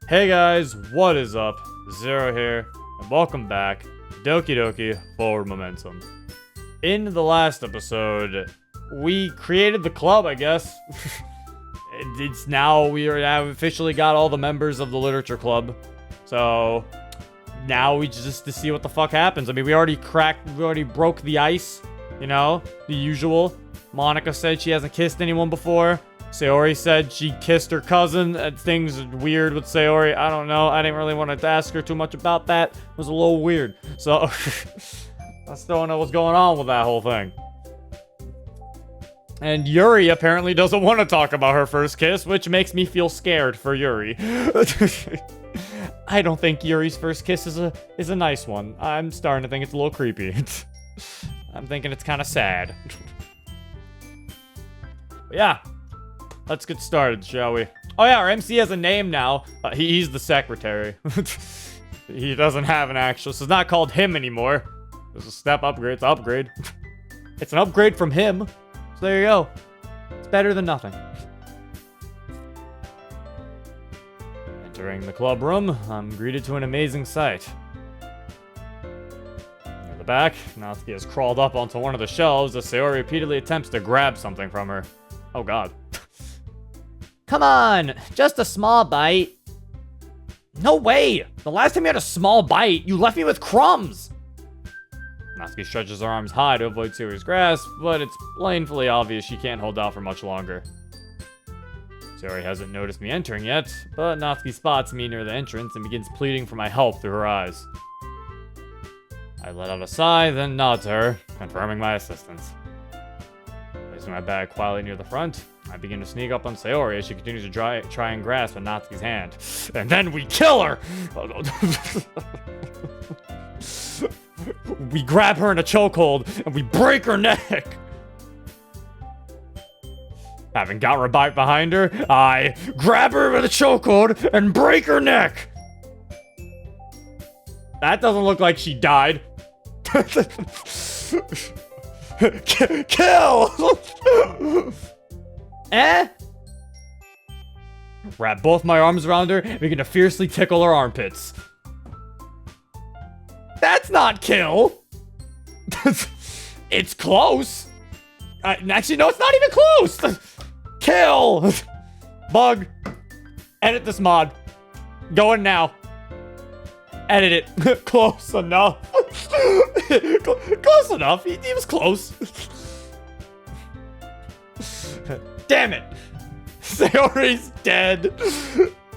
Hey guys, what is up? Zero here, and welcome back to Doki Doki Forward Momentum. In the last episode, we created the club, I guess. It's now, we have officially got all the members of the literature club. So, now we just to see what the fuck happens. I mean, we already broke the ice, you know, the usual. Monica said she hasn't kissed anyone before. Sayori said she kissed her cousin. Things weird with Sayori. I don't know. I didn't really want to ask her too much about that. It was a little weird. So, I still don't know what's going on with that whole thing. And Yuri apparently doesn't want to talk about her first kiss, which makes me feel scared for Yuri. I don't think Yuri's first kiss is a nice one. I'm starting to think it's a little creepy. I'm thinking it's kind of sad. But yeah. Let's get started, shall we? Oh yeah, our MC has a name now. He's the secretary. He doesn't have an actual, so it's not called him anymore. There's a step upgrade, it's an upgrade. It's an upgrade from him. So there you go. It's better than nothing. Entering the club room, I'm greeted to an amazing sight. Near the back, Natsuki has crawled up onto one of the shelves as Sayori repeatedly attempts to grab something from her. Oh god. Come on, just a small bite. No way! The last time you had a small bite, you left me with crumbs! Natsuki stretches her arms high to avoid Sayori's grasp, but it's painfully obvious she can't hold out for much longer. Sayori hasn't noticed me entering yet, but Natsuki spots me near the entrance and begins pleading for my help through her eyes. I let out a sigh, then nod to her, confirming my assistance. Placing my bag quietly near the front, I begin to sneak up on Sayori as she continues to try and grasp at Natsuki's hand. And then we kill her! We grab her in a chokehold, and we break her neck! Having got her bite behind her, I grab her with a chokehold and break her neck! That doesn't look like she died. Kill! Wrap both my arms around her and begin to fiercely tickle her armpits. That's not kill! It's close! Actually, no, it's not even close! Kill! Bug. Edit this mod. Going now. Edit it. Close enough. Close enough. He was close. Damn it! Sayori's dead.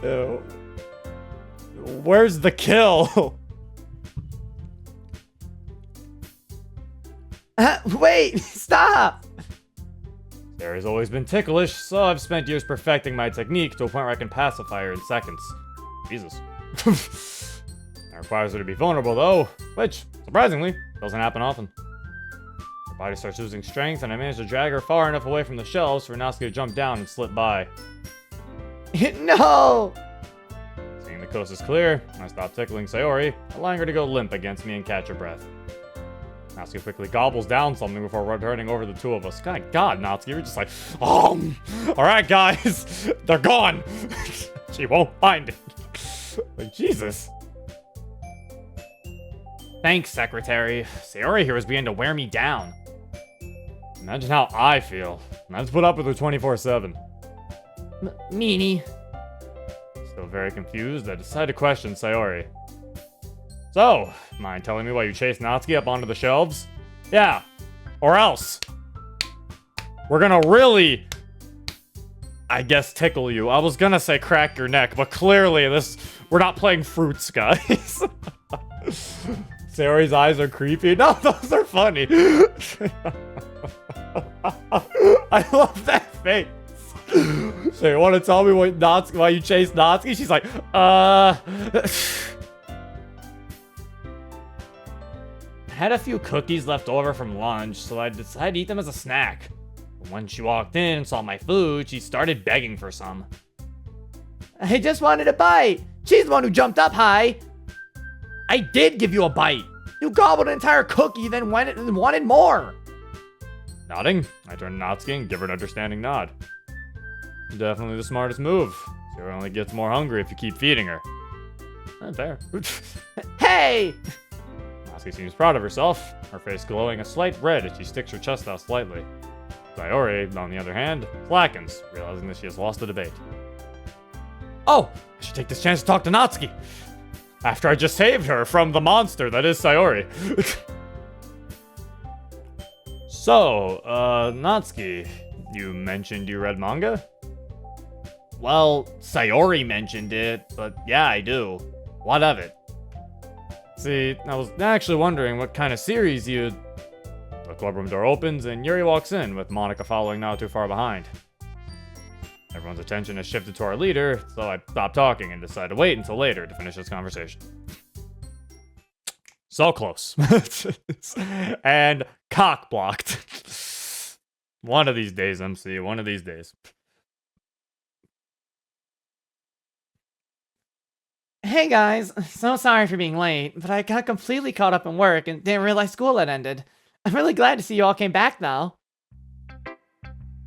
Ew. Where's the kill? Wait, stop! Sayori's always been ticklish, so I've spent years perfecting my technique to a point where I can pacify her in seconds. Jesus. That requires her to be vulnerable though, which, surprisingly, doesn't happen often. Her body starts losing strength, and I manage to drag her far enough away from the shelves for Natsuki to jump down and slip by. No! Seeing the coast is clear, I stop tickling Sayori, allowing her to go limp against me and catch her breath. Natsuki quickly gobbles down something before returning over the two of us. God, Natsuki, you're just like, alright guys, they're gone! She won't find it. Like, Jesus. Thanks, Secretary. Sayori here is beginning to wear me down. Imagine how I feel. I have to put up with her 24/7. Meanie. Still very confused, I decide to question Sayori. So, mind telling me why you chased Natsuki up onto the shelves? Yeah, or else. We're gonna really, I guess, tickle you. I was gonna say crack your neck, but clearly we're not playing fruits, guys. Sayori's eyes are creepy. No, those are funny. I love that face. So you want to tell me why you chased Natsuki? She's like, I had a few cookies left over from lunch, so I decided to eat them as a snack. But when she walked in and saw my food, she started begging for some. I just wanted a bite. She's the one who jumped up high. I did give you a bite. You gobbled an entire cookie, then wanted more. Nodding, I turn to Natsuki and give her an understanding nod. Definitely the smartest move. Sayori only gets more hungry if you keep feeding her. Fair. Hey! Natsuki seems proud of herself, her face glowing a slight red as she sticks her chest out slightly. Sayori, on the other hand, slackens, realizing that she has lost the debate. Oh! I should take this chance to talk to Natsuki! After I just saved her from the monster that is Sayori. So, Natsuki, you mentioned you read manga? Well, Sayori mentioned it, but yeah, I do. What of it? See, I was actually wondering what kind of series you'd... The clubroom door opens and Yuri walks in, with Monica following not too far behind. Everyone's attention has shifted to our leader, so I stopped talking and decided to wait until later to finish this conversation. So close. And cock blocked. One of these days, MC, one of these days. Hey guys, so sorry for being late, but I got completely caught up in work and didn't realize school had ended. I'm really glad to see you all came back though.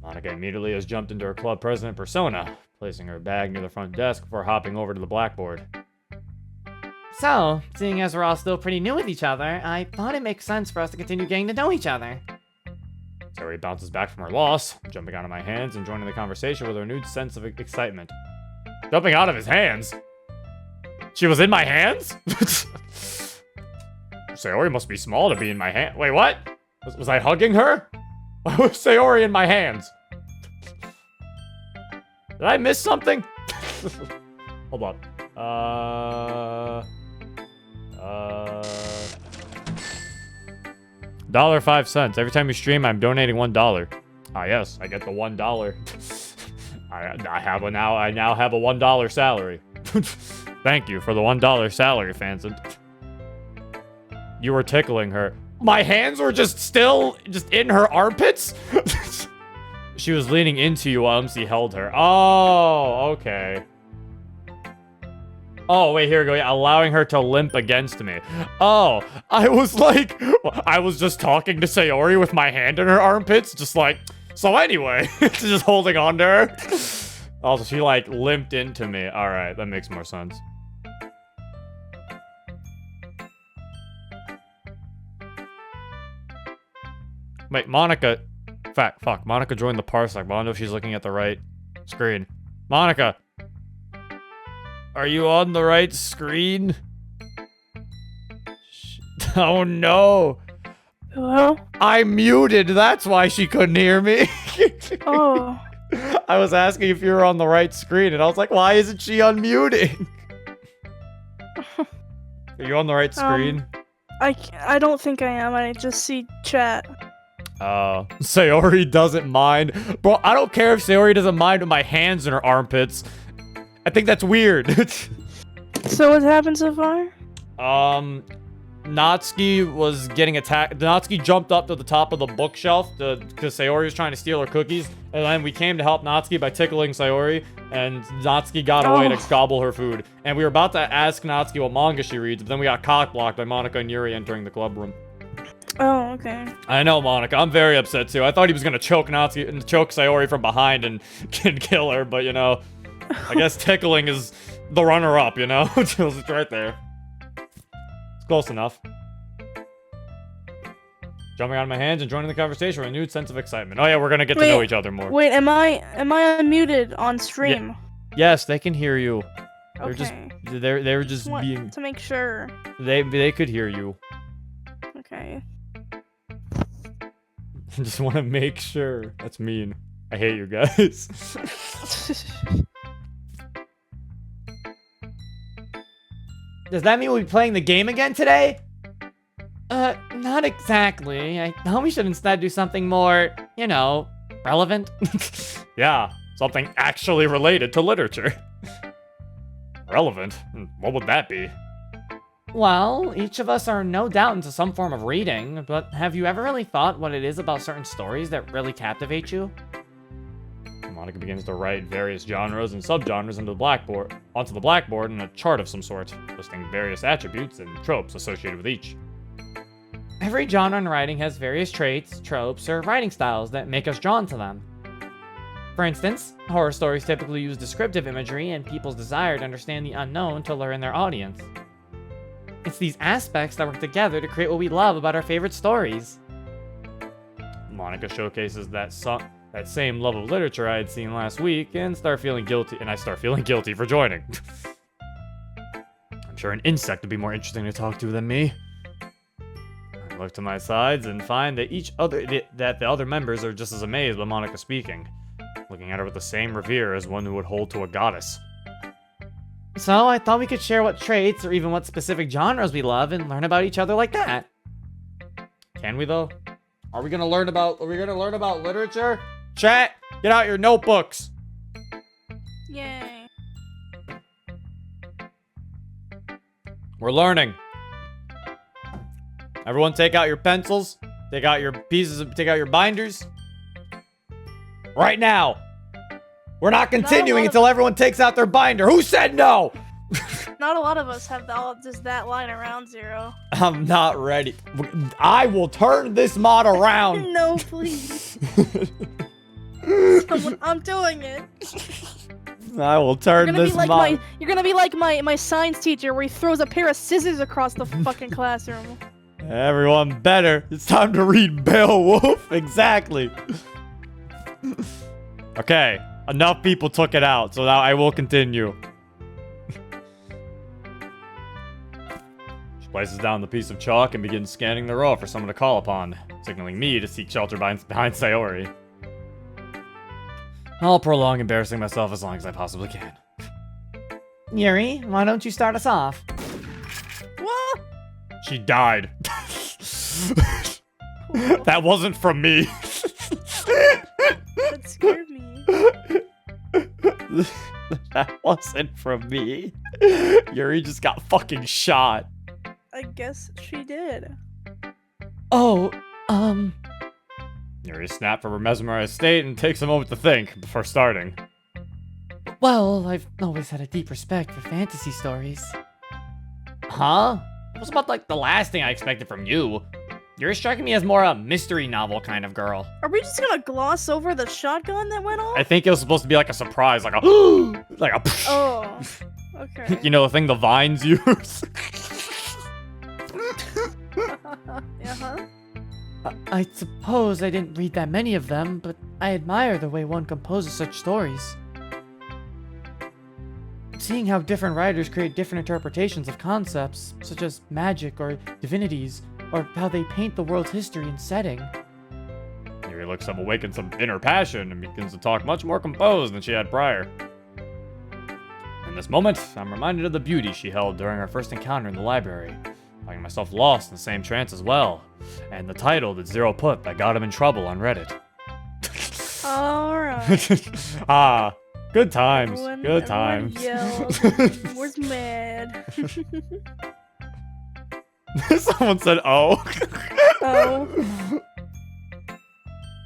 Monica immediately has jumped into her club president persona, placing her bag near the front desk before hopping over to the blackboard. So, seeing as we're all still pretty new with each other, I thought it makes sense for us to continue getting to know each other. Sayori bounces back from her loss, jumping out of my hands and joining the conversation with a renewed sense of excitement. Jumping out of his hands? She was in my hands? Sayori must be small to be in my hand. Wait, what? Was I hugging her? Why was Sayori in my hands? Did I miss something? Hold on. $1.05. Every time you stream, I'm donating $1. Ah, yes, I get the $1. I now have a $1 salary. Thank you for the $1 salary, Fanson. You were tickling her. My hands were just in her armpits? She was leaning into you while MC held her. Oh, okay. Oh, wait, here we go. Yeah, allowing her to limp against me. Oh, I was like, I was just talking to Sayori with my hand in her armpits, just like, so anyway, just holding on to her. Also, she like limped into me. All right, that makes more sense. Wait, Monica. Fuck. Monica joined the parsec, but I don't know if she's looking at the right screen. Monica. Are you on the right screen? Oh no. Hello? I muted. That's why she couldn't hear me. Oh. I was asking if you were on the right screen, and I was like, why isn't she unmuting? Are you on the right screen? I don't think I am. I just see chat. Sayori doesn't mind. Bro, I don't care if Sayori doesn't mind with my hands in her armpits. I think that's weird. So what happened so far? Natsuki was getting attacked. Natsuki jumped up to the top of the bookshelf because Sayori was trying to steal her cookies. And then we came to help Natsuki by tickling Sayori. And Natsuki got away to gobble her food. And we were about to ask Natsuki what manga she reads, but then we got cock-blocked by Monica and Yuri entering the club room. Oh, okay. I know, Monica. I'm very upset, too. I thought he was going to choke Natsuki and choke Sayori from behind and kill her, but, you know, I guess tickling is the runner-up, you know? It's right there. It's close enough. Jumping out of my hands and joining the conversation with a renewed sense of excitement. Oh, yeah, we're going to get to know each other more. Wait, am I unmuted on stream? Yeah. Yes, they can hear you. Okay. They're just being... to make sure. They could hear you. Okay. I just want to make sure. That's mean. I hate you guys. Does that mean we'll be playing the game again today? Not exactly. I thought we should instead do something more, you know, relevant. Yeah, something actually related to literature. Relevant? What would that be? Well, each of us are no doubt into some form of reading, but have you ever really thought what it is about certain stories that really captivate you? Monica begins to write various genres and subgenres onto the blackboard in a chart of some sort, listing various attributes and tropes associated with each. Every genre in writing has various traits, tropes, or writing styles that make us drawn to them. For instance, horror stories typically use descriptive imagery and people's desire to understand the unknown to lure in their audience. It's these aspects that work together to create what we love about our favorite stories. Monica showcases that same love of literature I had seen last week and I start feeling guilty for joining. I'm sure an insect would be more interesting to talk to than me. I look to my sides and find that the other members are just as amazed by Monica speaking, looking at her with the same revere as one who would hold to a goddess. So I thought we could share what traits or even what specific genres we love and learn about each other like that. Can we though? Are we gonna learn about literature? Chat, get out your notebooks. Yay. We're learning. Everyone take out your pencils. Take out your binders. Right now. We're not continuing until everyone takes out their binder. Who said no? Not a lot of us have just that line around 0. I'm not ready. I will turn this mod around. No, please. I'm doing it. I will turn this mod. You're gonna be like my science teacher where he throws a pair of scissors across the fucking classroom. Everyone better. It's time to read Beowulf. Exactly. Okay. Enough people took it out, so now I will continue. She places down the piece of chalk and begins scanning the row for someone to call upon, signaling me to seek shelter behind Sayori. I'll prolong embarrassing myself as long as I possibly can. Yuri, why don't you start us off? What? She died. That wasn't from me. That scared me. That wasn't from me. Yuri just got fucking shot. I guess she did. Oh, Yuri snapped from her mesmerized state and takes a moment to think before starting. well, I've always had a deep respect for fantasy stories. Huh? It was about like the last thing I expected from you. You're striking me as more a mystery novel kind of girl. Are we just gonna gloss over the shotgun that went off? I think it was supposed to be like a surprise, like a Oh, okay. You know the thing the vines use? Uh-huh. I suppose I didn't read that many of them, but I admire the way one composes such stories. Seeing how different writers create different interpretations of concepts, such as magic or divinities, or how they paint the world's history and setting. Yuri looks up, awakens some inner passion, and begins to talk much more composed than she had prior. In this moment, I'm reminded of the beauty she held during our first encounter in the library, finding myself lost in the same trance as well, and the title that Zero put that got him in trouble on Reddit. Alright. Ah, good times, Everyone good times. yelled. Where's mad? Someone said, oh. Oh.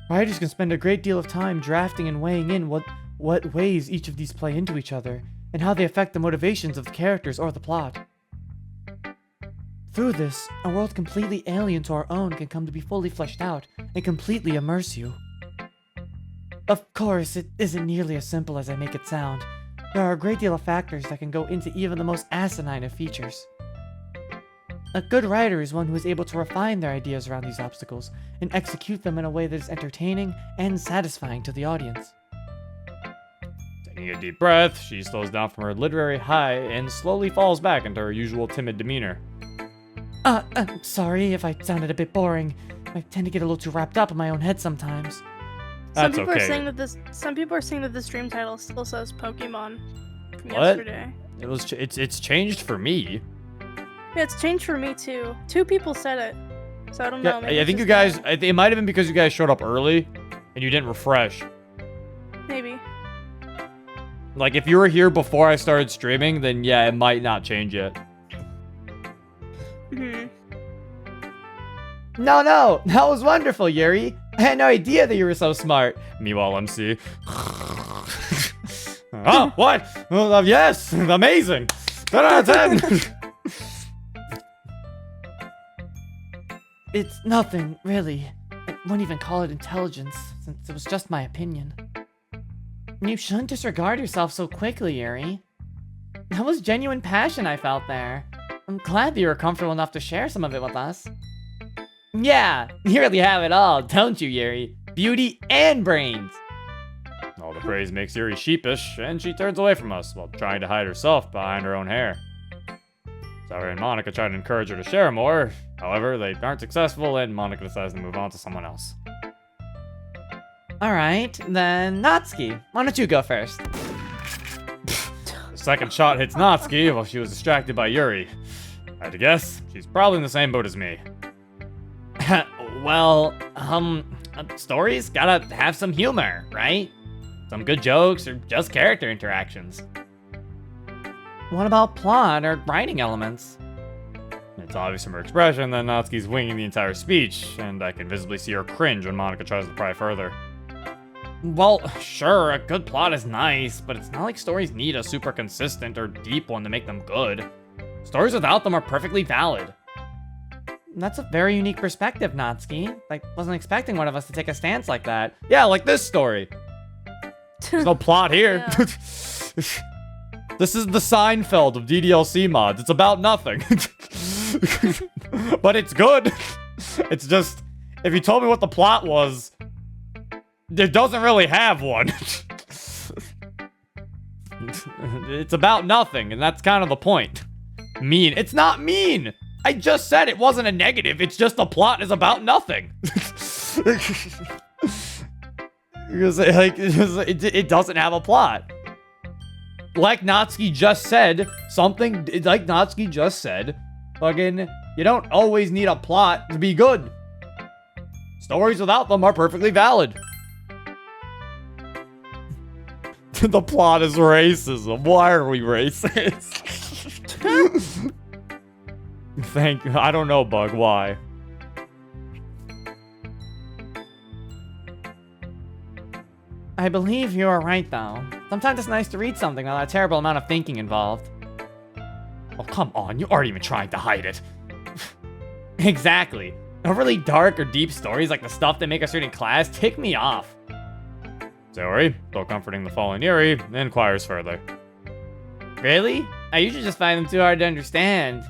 Writers can spend a great deal of time drafting and weighing in what ways each of these play into each other, and how they affect the motivations of the characters or the plot. Through this, a world completely alien to our own can come to be fully fleshed out and completely immerse you. Of course, it isn't nearly as simple as I make it sound. There are a great deal of factors that can go into even the most asinine of features. A good writer is one who is able to refine their ideas around these obstacles and execute them in a way that is entertaining and satisfying to the audience. Taking a deep breath, she slows down from her literary high and slowly falls back into her usual timid demeanor. I'm sorry if I sounded a bit boring. I tend to get a little too wrapped up in my own head sometimes. Some That's people okay. are saying that some people are saying that the stream title still says Pokemon from What? yesterday. It's changed for me. Yeah, it's changed for me too. 2 people said it, so I don't know. Yeah, maybe I it's think you just guys. It might have been because you guys showed up early and you didn't refresh. maybe. Like if you were here before I started streaming, then yeah, it might not change yet. Hmm. No, that was wonderful, Yuri. I had no idea that you were so smart. Meanwhile, MC. Oh, what? Yes, amazing. 10 out of 10. It's nothing, really. I won't even call it intelligence, since it was just my opinion. You shouldn't disregard yourself so quickly, Yuri. That was genuine passion I felt there. I'm glad that you were comfortable enough to share some of it with us. Yeah, you really have it all, don't you, Yuri? Beauty and brains. All the praise makes Yuri sheepish, and she turns away from us while trying to hide herself behind her own hair. Saori and Monika try to encourage her to share more. However, they aren't successful, and Monika decides to move on to someone else. Alright, then Natsuki, why don't you go first? The second shot hits Natsuki while she was distracted by Yuri. I had to guess, she's probably in the same boat as me. Well, stories gotta have some humor, right? Some good jokes or just character interactions. What about plot or writing elements? It's obvious from her expression that Natsuki's winging the entire speech, and I can visibly see her cringe when Monika tries to pry further. Well, sure, a good plot is nice, but it's not like stories need a super consistent or deep one to make them good. Stories without them are perfectly valid. That's a very unique perspective, Natsuki. I wasn't expecting one of us to take a stance like that. Yeah, like this story. There's no plot here. Yeah. This is the Seinfeld of DDLC mods. It's about nothing. But it's good. It's just, if you told me what the plot was, it doesn't really have one. It's about nothing, and that's kind of the point. Mean. It's not mean! I just said it wasn't a negative, it's just the plot is about nothing. Because, like, it doesn't have a plot. Like Natsuki just said, fucking, you don't always need a plot to be good. Stories without them are perfectly valid. The plot is racism. Why are we racist? Thank you. I don't know, Bug. Why? I believe you are right, though. Sometimes it's nice to read something without a terrible amount of thinking involved. Oh, come on. You aren't even trying to hide it. Exactly. Overly dark or deep stories like the stuff they make us read in class tick me off. Saori, still comforting the fallen Yuri, inquires further. Really? I usually just find them too hard to understand.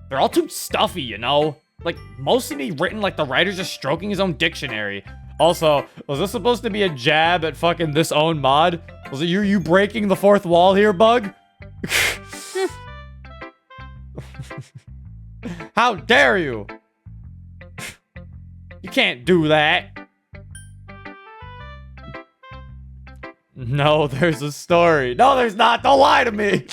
They're all too stuffy, you know? Like, most of me written like the writer's just stroking his own dictionary. Also, was this supposed to be a jab at fucking this own mod? Was it you breaking the fourth wall here, Bug? How dare you? You can't do that. No, there's a story. No, there's not. Don't lie to me.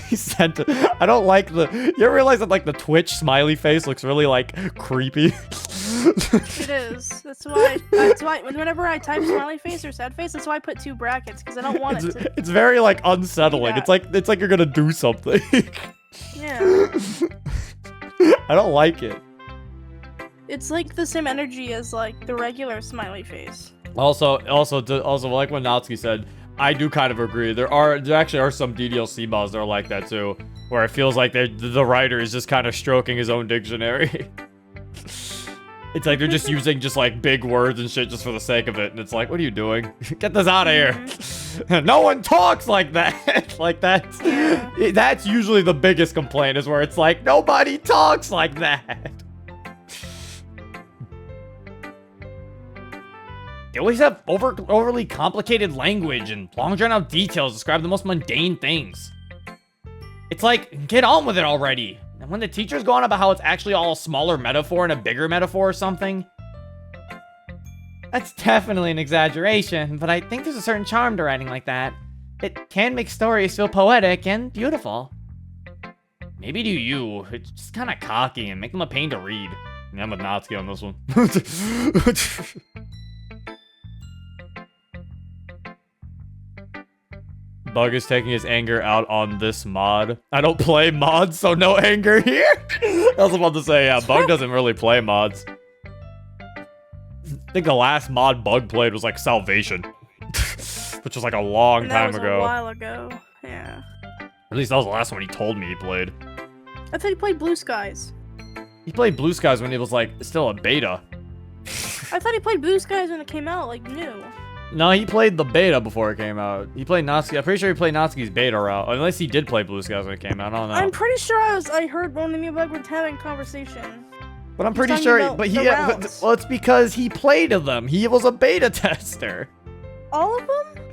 He sent it. I don't like the... You ever realize that, like, the Twitch smiley face looks really, like, creepy? It is. That's why whenever I type smiley face or sad face, that's why I put 2 brackets, because I don't want it to... It's very, like, unsettling. Yeah. It's like you're gonna do something. Yeah. I don't like it. It's like the same energy as, like, the regular smiley face. Also, like what Natsuki said, I do kind of agree. There actually are some DDLC mods that are like that too, where it feels like the writer is just kind of stroking his own dictionary. It's like they're just using just like big words and shit just for the sake of it, and it's like, what are you doing? Get this out of here! No one talks like that. Like that's usually the biggest complaint, is where it's like nobody talks like that. They always have overly complicated language and long drawn out details describe the most mundane things. It's like, get on with it already. And when the teachers go on about how it's actually all a smaller metaphor and a bigger metaphor or something. That's definitely an exaggeration, but I think there's a certain charm to writing like that. It can make stories feel poetic and beautiful. Maybe to you, it's just kind of cocky and make them a pain to read. Yeah, I'm with Natsuki on this one. Bug is taking his anger out on this mod. I don't play mods, so no anger here. I was about to say, yeah, Bug doesn't really play mods. I think the last mod Bug played was like Salvation, which was like a long time ago. A while ago, yeah. At least that was the last one he told me he played. I thought he played Blue Skies. He played Blue Skies when it was like still a beta. I thought he played Blue Skies when it came out, like new. No, he played the beta before it came out. He played Natsuki. I'm pretty sure he played Natsuki's beta route. Unless he did play Blue Skies when it came out. I don't know. I'm pretty sure I heard one of me and Bug were having a conversation. But I'm He's pretty talking sure. about But the routes. well, it's because he played them. He was a beta tester. All of them?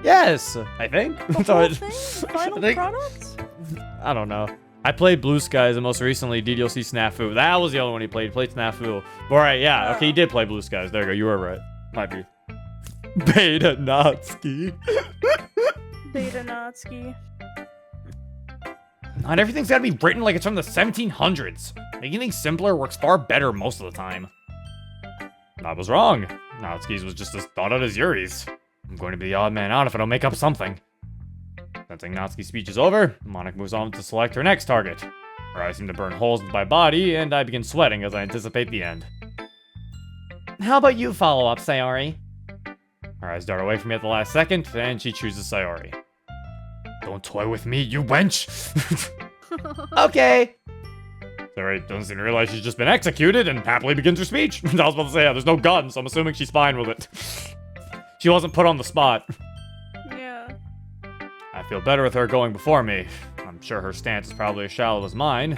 Yes, I think. The So whole it- thing? Final I think- product? I don't know. I played Blue Skies and most recently DDLC Snafu. That was the other one he played. He played Snafu. All right, yeah. Okay, he did play Blue Skies. There you go. You were right. Might be. Beta Natsuki. Beta Natsuki. Not everything's gotta be written like it's from the 1700s. Making things simpler works far better most of the time. I was wrong. Natsuki's was just as thought out as Yuri's. I'm going to be the odd man out if I don't make up something. Sensing Natsuki's speech is over, Monica moves on to select her next target. Her eyes seem to burn holes in my body, and I begin sweating as I anticipate the end. How about you follow up, Sayori? Her eyes dart away from me at the last second, and she chooses Sayori. Don't toy with me, you wench! Okay. Sayori doesn't seem to realize she's just been executed and happily begins her speech. I was about to say, yeah, there's no gun, so I'm assuming she's fine with it. She wasn't put on the spot. Yeah. I feel better with her going before me. I'm sure her stance is probably as shallow as mine,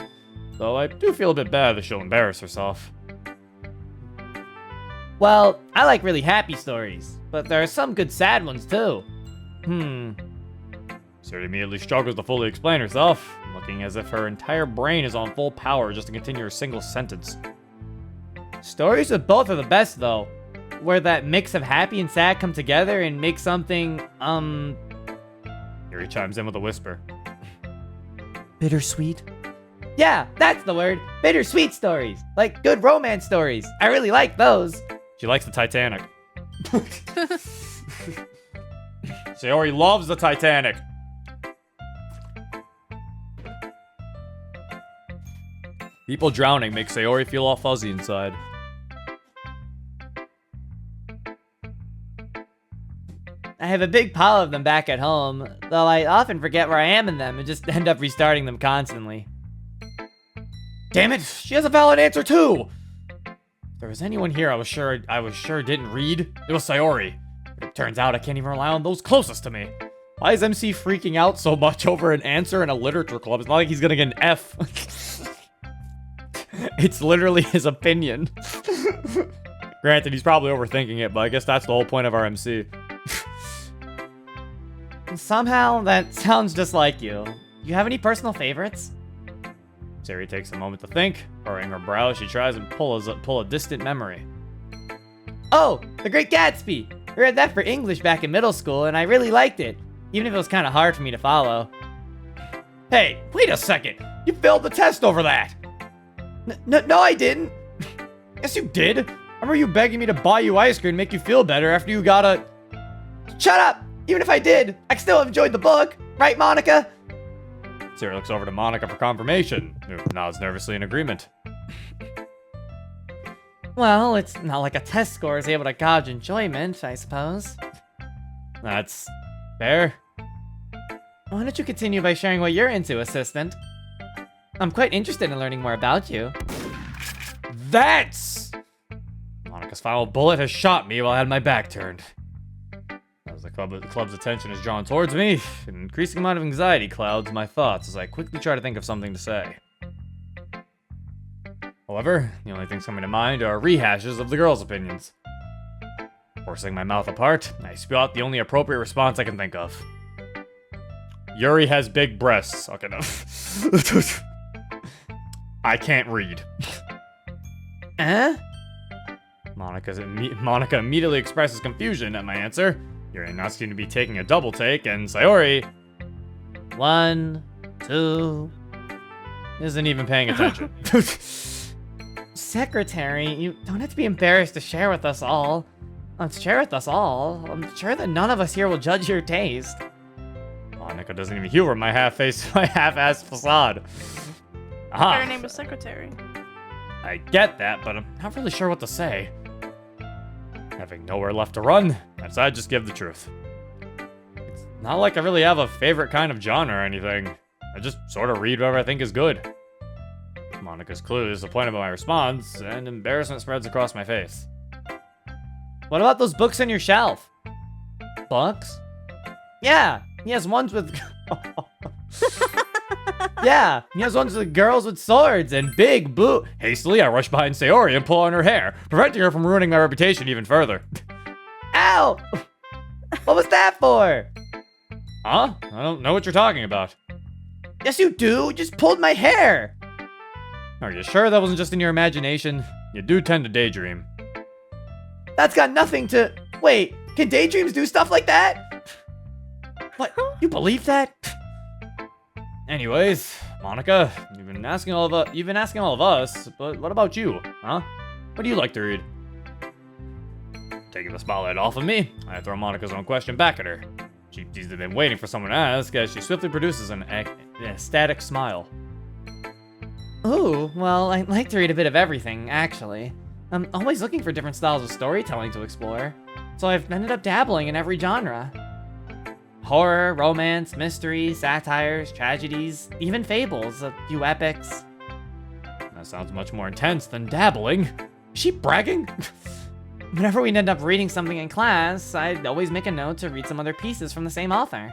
though I do feel a bit bad that she'll embarrass herself. Well, I like really happy stories, but there are some good sad ones too. Sayori immediately struggles to fully explain herself, looking as if her entire brain is on full power just to continue her single sentence. Stories with both are the best though, where that mix of happy and sad come together and make something, Yuri chimes in with a whisper. bittersweet. Yeah, that's the word. Bittersweet stories. Like good romance stories. I really like those. She likes the Titanic. Sayori loves the Titanic. People drowning make Sayori feel all fuzzy inside. I have a big pile of them back at home, though I often forget where I am in them and just end up restarting them constantly. Damn it, she has a valid answer too! If there was anyone here I was sure didn't read, it was Sayori. But it turns out I can't even rely on those closest to me. Why is MC freaking out so much over an answer in a literature club? It's not like he's gonna get an F. It's literally his opinion. Granted, he's probably overthinking it, but I guess that's the whole point of our MC. Somehow, that sounds just like you. You have any personal favorites? Sayori takes a moment to think. Furrowing her brow, she tries and pull a distant memory. Oh, The Great Gatsby! I read that for English back in middle school, and I really liked it, even if it was kind of hard for me to follow. Hey, wait a second! You failed the test over that! No, I didn't. Yes, you did! I remember you begging me to buy you ice cream and make you feel better after you got a... Shut up! Even if I did, I still have enjoyed the book. Right, Monica? Sayori looks over to Monica for confirmation, who nods nervously in agreement. Well, it's not like a test score is able to gauge enjoyment, I suppose. That's fair. Why don't you continue by sharing what you're into, assistant? I'm quite interested in learning more about you. That's... Monica's final bullet has shot me while I had my back turned. As the club's attention is drawn towards me, an increasing amount of anxiety clouds my thoughts as I quickly try to think of something to say. However, the only things coming to mind are rehashes of the girls' opinions. Forcing my mouth apart, I spew out the only appropriate response I can think of. Yuri has big breasts. Okay, no. I can't read. Eh? Monica immediately expresses confusion at my answer. Yuri not seem to be taking a double take, and Sayori 1, 2... isn't even paying attention. Secretary, you don't have to be embarrassed to share with us all. Share with us all. I'm sure that none of us here will judge your taste. Monica doesn't even humor my half-assed facade. Her name is Secretary. I get that, but I'm not really sure what to say. Having nowhere left to run, I decided to just give the truth. It's not like I really have a favorite kind of genre or anything. I just sort of read whatever I think is good. Monica's clearly disappointed by my response, and embarrassment spreads across my face. What about those books on your shelf? Books? Yeah, he has ones with... Yeah, he has ones with girls with swords and big blue... Hastily, I rush behind Sayori and pull on her hair, preventing her from ruining my reputation even further. Ow! What was that for? Huh? I don't know what you're talking about. Yes, you do. You just pulled my hair. Are you sure that wasn't just in your imagination? You do tend to daydream. That's got nothing to... Wait, can daydreams do stuff like that? What? You believe that? Anyways, Monica, you've been asking all of us, but what about you, huh? What do you like to read? Taking the spotlight off of me, I throw Monica's own question back at her. She's been waiting for someone to ask as she swiftly produces an ecstatic smile. Ooh, well, I like to read a bit of everything, actually. I'm always looking for different styles of storytelling to explore, so I've ended up dabbling in every genre. Horror, romance, mystery, satires, tragedies, even fables, a few epics. That sounds much more intense than dabbling. Is she bragging? Whenever we'd end up reading something in class, I'd always make a note to read some other pieces from the same author.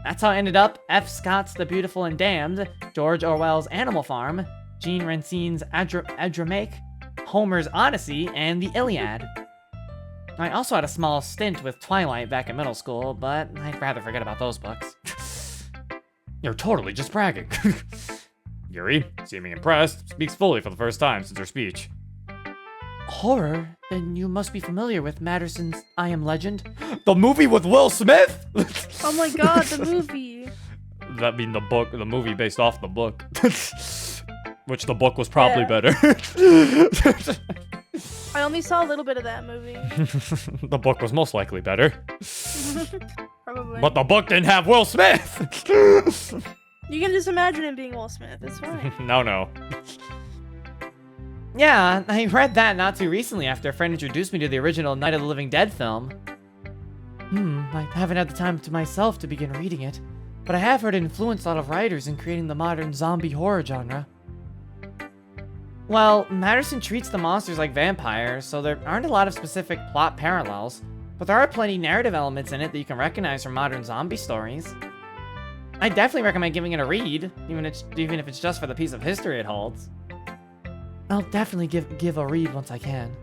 That's how I ended up F. Scott's The Beautiful and Damned, George Orwell's Animal Farm, Jean Rancine's Adramake, Homer's Odyssey, and the Iliad. I also had a small stint with Twilight back in middle school, but I'd rather forget about those books. You're totally just bragging. Yuri, seeming impressed, speaks fully for the first time since her speech. Horror? Then you must be familiar with Matterson's I Am Legend? The movie with Will Smith? Oh my god, the movie. That being the movie based off the book. Which the book was probably better. I only saw a little bit of that movie. The book was most likely better. Probably. But the book didn't have Will Smith! You can just imagine him being Will Smith, it's fine. No. Yeah, I read that not too recently after a friend introduced me to the original Night of the Living Dead film. I haven't had the time to myself to begin reading it, but I have heard it influenced a lot of writers in creating the modern zombie horror genre. Well, Matterson treats the monsters like vampires, so there aren't a lot of specific plot parallels, but there are plenty narrative elements in it that you can recognize from modern zombie stories. I definitely recommend giving it a read, even if it's just for the piece of history it holds. I'll definitely give a read once I can.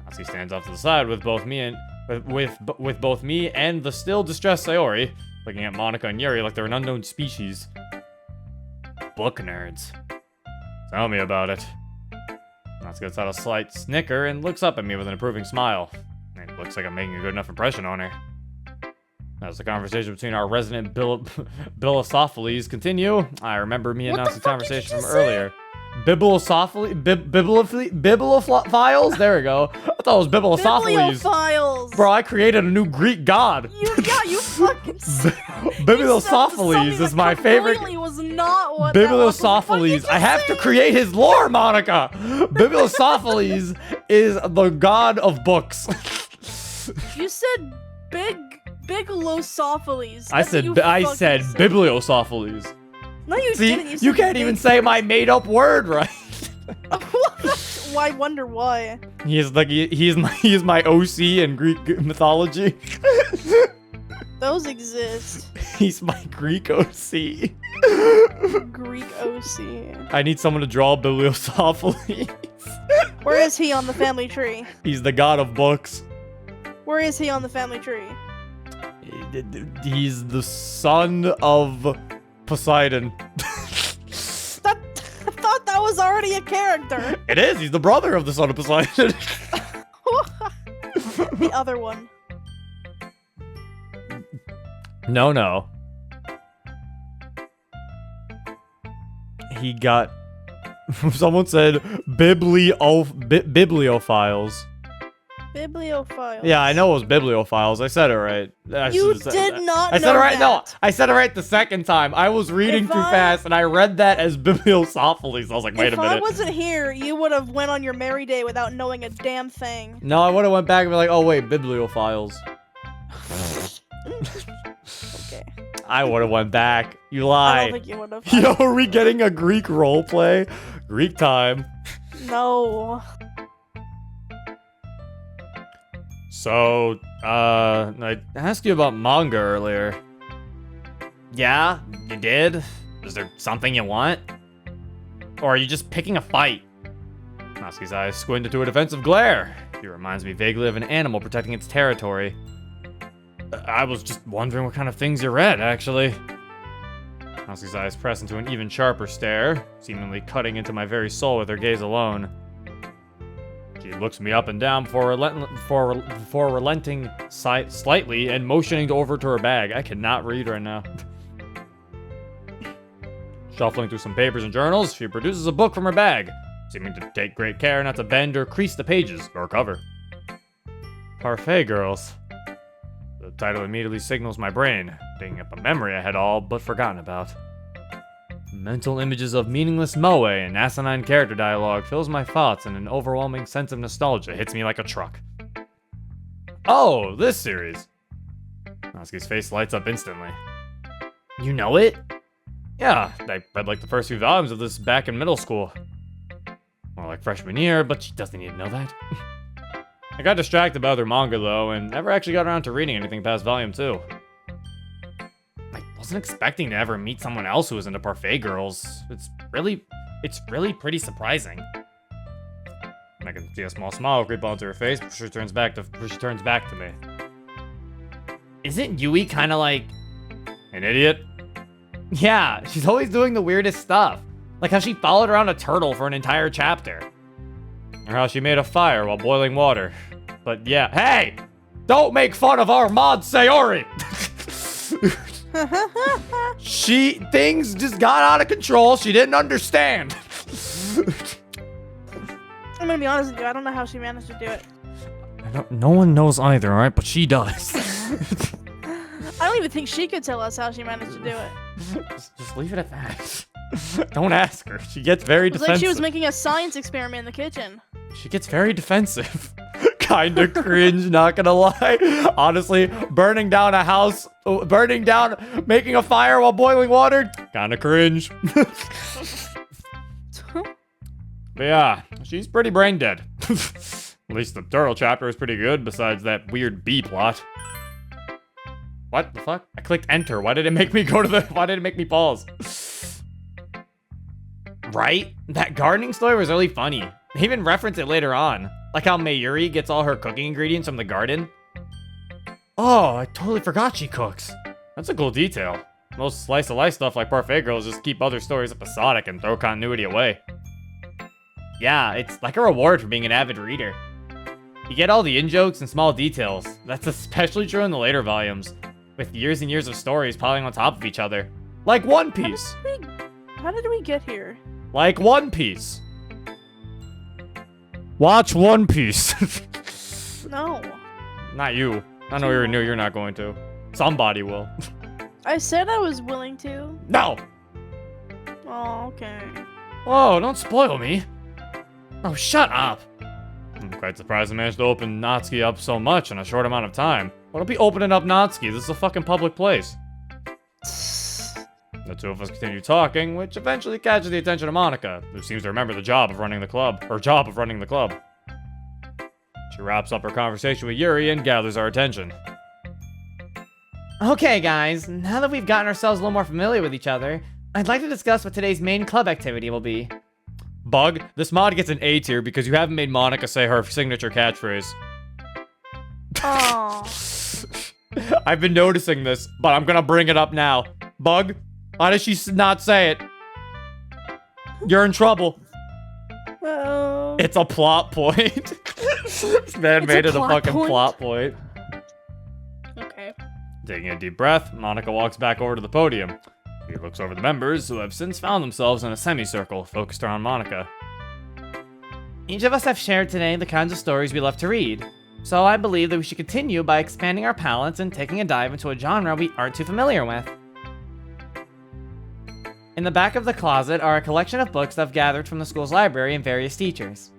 Natsuki stands off to the side with both me and with both me and the still distressed Sayori, looking at Monica and Yuri like they're an unknown species. Book nerds. Tell me about it. Natsuki lets out a slight snicker and looks up at me with an approving smile. It looks like I'm making a good enough impression on her. As the conversation between our resident Bibliophiles continue, I remember me and Natsuki's conversation from earlier. Bibliophiles? There we go. I thought it was Bibliophiles. Bibliophiles! Bro, I created a new Greek god. You fucking Bibliophiles is my favorite. Was not what Bibliophiles. I have to create his lore, Monica. Bibliophiles is the god of books. You said Bibliophiles. I said Bibliophiles. No, you See, didn't. you can't even say my made-up word right. I wonder why. He is my OC in Greek mythology. Those exist. He's my Greek OC. Greek OC. I need someone to draw Bibliophiles. Where is he on the family tree? He's the god of books. Where is he on the family tree? He's the son of Poseidon. I thought that was already a character. It is. He's the brother of the son of Poseidon. The other one. No. He got... Someone said bibliophiles. Bibliophiles. Yeah, I know it was bibliophiles. I said it right. You did not I said it right. know No, I said it right the second time. I was reading too fast, and I read that as Bibliophiles. I was like, wait a minute. If I wasn't here, you would have went on your merry day without knowing a damn thing. No, I would have went back and been like, oh wait, bibliophiles. Okay. I would have went back. You I lie. don't think you would have. Yo, are we getting a Greek roleplay? Greek time. No. So, I asked you about manga earlier. Yeah, you did? Is there something you want? Or are you just picking a fight? Natsuki's eyes squint into a defensive glare. He reminds me vaguely of an animal protecting its territory. I was just wondering what kind of things you read, actually. Natsuki's eyes press into an even sharper stare, seemingly cutting into my very soul with her gaze alone. She looks me up and down before relenting slightly and motioning over to her bag. I cannot read right now. Shuffling through some papers and journals, she produces a book from her bag, seeming to take great care not to bend or crease the pages or cover. Parfait Girls. The title immediately signals my brain, digging up a memory I had all but forgotten about. Mental images of meaningless moe and asinine character dialogue fills my thoughts, and an overwhelming sense of nostalgia hits me like a truck. Oh, this series. Natsuki's face lights up instantly. You know it? Yeah, I read like the first few volumes of this back in middle school. More like freshman year, but she doesn't need to know that. I got distracted by other manga though, and never actually got around to reading anything past volume 2. I wasn't expecting to ever meet someone else who was into Parfait Girls. It's really pretty surprising. I can see a small smile creep onto her face before she turns back to me. Isn't Yui kind of like an idiot? Yeah, she's always doing the weirdest stuff. Like how she followed around a turtle for an entire chapter. Or how she made a fire while boiling water. But yeah, hey! Don't make fun of our mod Sayori! Things just got out of control, she didn't understand. I'm gonna be honest with you, I don't know how she managed to do it. No one knows either, alright? But she does. I don't even think she could tell us how she managed to do it. Just leave it at that. Don't ask her. She gets very defensive. It's like she was making a science experiment in the kitchen. She gets very defensive. Kinda cringe, not gonna lie. Honestly, burning down a house, making a fire while boiling water, kinda cringe. But yeah, she's pretty brain dead. At least the turtle chapter is pretty good, besides that weird B plot. What the fuck? I clicked enter. Why did it make me pause? Right? That gardening story was really funny. They even reference it later on. Like how Mayuri gets all her cooking ingredients from the garden. Oh, I totally forgot she cooks. That's a cool detail. Most slice of life stuff like Parfait Girls just keep other stories episodic and throw continuity away. Yeah, it's like a reward for being an avid reader. You get all the in-jokes and small details. That's especially true in the later volumes, with years and years of stories piling on top of each other. Like One Piece. How did we get here? Like One Piece. Watch One Piece. No. Not you. I know you're not going to. Somebody will. I said I was willing to. No! Oh, okay. Whoa, don't spoil me. Oh, shut up. I'm quite surprised I managed to open Natsuki up so much in a short amount of time. Why don't be opening up Natsuki? This is a fucking public place. The two of us continue talking, which eventually catches the attention of Monica, who seems to remember the job of running the club. She wraps up her conversation with Yuri and gathers our attention. Okay, guys, now that we've gotten ourselves a little more familiar with each other, I'd like to discuss what today's main club activity will be. Bug, this mod gets an A tier because you haven't made Monica say her signature catchphrase. Oh. I've been noticing this, but I'm gonna bring it up now. Bug, why does she not say it? You're in trouble. Uh-oh. It's a plot point. This man made it a fucking plot point. Okay. Taking a deep breath, Monica walks back over to the podium. He looks over the members, who have since found themselves in a semicircle focused around Monica. Each of us have shared today the kinds of stories we love to read, so I believe that we should continue by expanding our palettes and taking a dive into a genre we aren't too familiar with. In the back of the closet are a collection of books that I've gathered from the school's library and various teachers.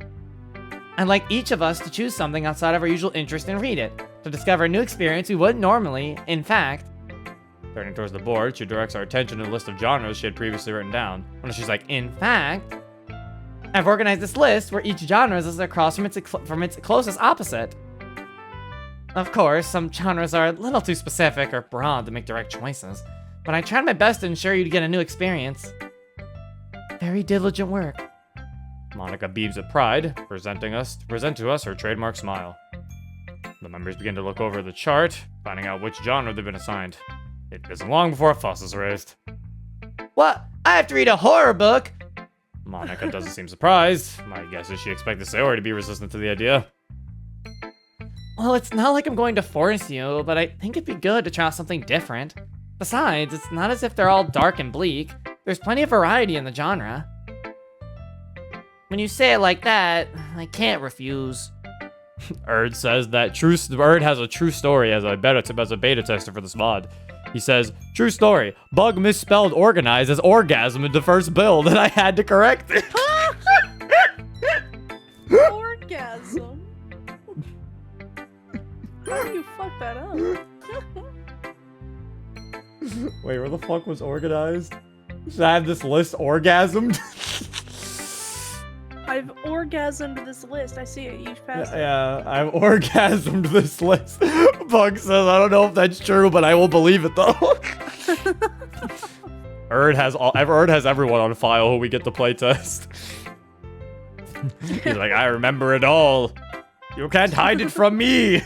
I'd like each of us to choose something outside of our usual interest and read it, to discover a new experience we wouldn't normally. In fact, turning towards the board, she directs our attention to the list of genres she had previously written down. And she's like, in fact, I've organized this list where each genre is across from its closest opposite. Of course, some genres are a little too specific or broad to make direct choices, but I tried my best to ensure you'd get a new experience. Very diligent work. Monica beams at pride, present to us her trademark smile. The members begin to look over the chart, finding out which genre they've been assigned. It isn't long before a fuss is raised. What? I have to read a horror book? Monica doesn't seem surprised. My guess is she expected Sayori to be resistant to the idea. Well, it's not like I'm going to force you, but I think it'd be good to try out something different. Besides, it's not as if they're all dark and bleak. There's plenty of variety in the genre. When you say it like that, I can't refuse. Erd says that Erd has a true story as a beta tester for this mod. He says, true story, bug misspelled organize as orgasm in the first build, and I had to correct it. Orgasm. How do you fuck that up? Wait, where the fuck was organized? Should I have this list orgasmed? I've orgasmed this list. I see it. You passed it. Yeah, I've orgasmed this list. Bug says, I don't know if that's true, but I will believe it though. Erd has everyone on file who we get to playtest. He's like, I remember it all. You can't hide it from me.